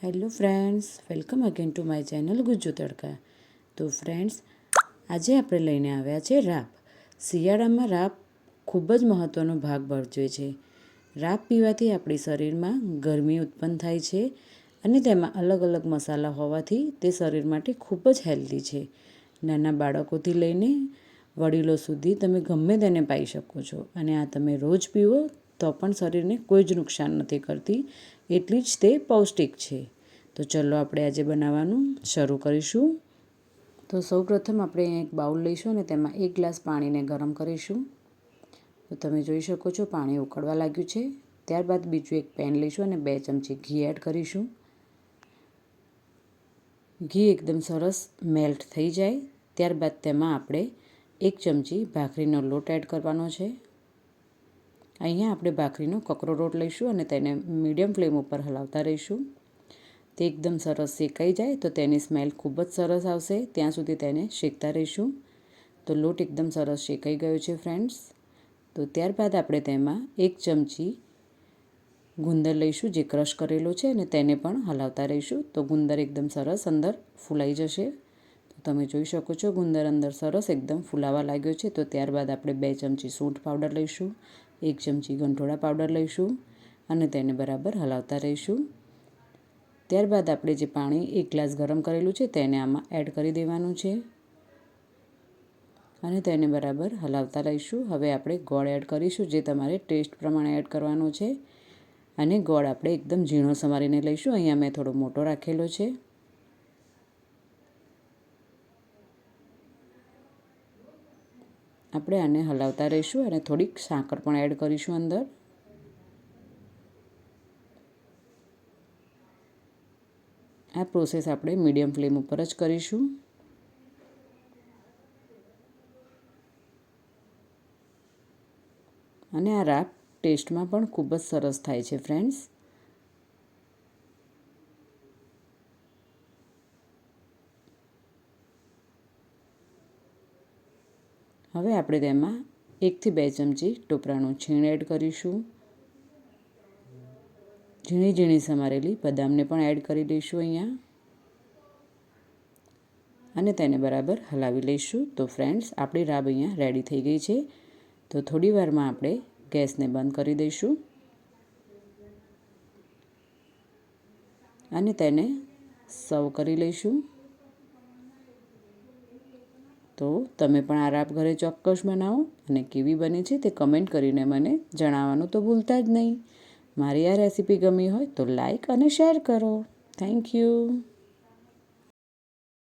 Hello friends, welcome again to my channel Gujju તડકા. તો friends, આજે આપણે લઈને આવ્યા છે રાબ. શિયાળામાં રાબ ખૂબ જ મહત્ત્વનો ભાગ ભજવે છે. રાબ પીવાથી આપણી શરીરમાં ગરમી ઉત્પન્ન થાય છે અને તેમાં અલગ અલગ મસાલા હોવાથી તે શરીર માટે ખૂબ જ હેલ્ધી છે. નાના બાળકોથી લઈને વડીલો સુધી તમે ગમે તેને પાઈ શકો છો અને આ તમે રોજ પીવો તો પણ શરીરને કોઈ જ નુકસાન નથી કરતી, એટલી જ તે પૌષ્ટિક છે. તો ચલો આપણે આજે બનાવવાનું શરૂ કરીશું. તો સૌપ્રથમ આપણે એક બાઉલ લઈશું અને તેમાં 1 ગ્લાસ પાણીને ગરમ કરીશું. તો તમે જોઈ શકો છો પાણી ઉકળવા લાગ્યું છે. ત્યારબાદ બીજું એક પેન લઈશું અને 2 ચમચી ઘી એડ કરીશું. ઘી એકદમ સરસ મેલ્ટ થઈ જાય ત્યારબાદ તેમાં આપણે 1 ચમચી ભાખરીનો લોટ એડ કરવાનો છે. અહીંયા આપણે ભાખરીનો કકરો લોટ લઈશું અને તેને મીડિયમ ફ્લેમ ઉપર હલાવતા રહીશું. તે એકદમ સરસ શેકાઈ જાય તો તેની સ્મેલ ખૂબ જ સરસ આવશે, ત્યાં સુધી તેને શેકતા રહીશું. તો લોટ એકદમ સરસ શેકાઈ ગયો છે ફ્રેન્ડ્સ. તો ત્યારબાદ આપણે તેમાં 1 ચમચી ગુંદર લઈશું જે ક્રશ કરેલો છે અને તેને પણ હલાવતા રહીશું. તો ગુંદર એકદમ સરસ અંદર ફૂલાઈ જશે. તો તમે જોઈ શકો છો ગુંદર અંદર સરસ એકદમ ફૂલાવા લાગ્યો છે. તો ત્યારબાદ આપણે 2 ચમચી સૂંઠ પાવડર લઈશું, 1 ચમચી ગંઠોડા પાવડર લઈશું અને તેને બરાબર હલાવતા રહીશું. ત્યારબાદ આપણે જે પાણી 1 ગ્લાસ ગરમ કરેલું છે તેને આમાં એડ કરી દેવાનું છે અને તેને બરાબર હલાવતા રહીશું. હવે આપણે ગોળ એડ કરીશું જે તમારે ટેસ્ટ પ્રમાણે એડ કરવાનો છે અને ગોળ આપણે એકદમ ઝીણો સમારીને લઈશું. અહીંયા મેં થોડો મોટો રાખેલો છે. આપણે આને હલાવતા રહીશું અને થોડીક સાકર પણ એડ કરીશું અંદર. આ પ્રોસેસ આપણે મીડિયમ ફ્લેમ ઉપર જ કરીશું. અને આ રાબ ટેસ્ટમાં પણ ખૂબ જ સરસ થાય છે ફ્રેન્ડ્સ. હવે આપણે તેમાં 1 થી 2 ચમચી ટોપરાનું છીણ એડ કરીશું. ઝીણી ઝીણી સમારેલી બદામને પણ એડ કરી દઈશું અહીંયા અને તેને બરાબર હલાવી લઈશું. તો ફ્રેન્ડ્સ, આપણી રાબ અહીંયા રેડી થઈ ગઈ છે. તો થોડી વારમાં આપણે ગેસને બંધ કરી દઈશું અને તેને સર્વ કરી લઈશું. તો તમે પણ આ રાબ ઘરે ચોક્કસ બનાવો અને કેવી બની છે તે કમેન્ટ કરીને મને જણાવવાનું તો ભૂલતા જ નહીં. મારી આ રેસીપી ગમી હોય તો લાઈક અને શેર કરો. Thank you.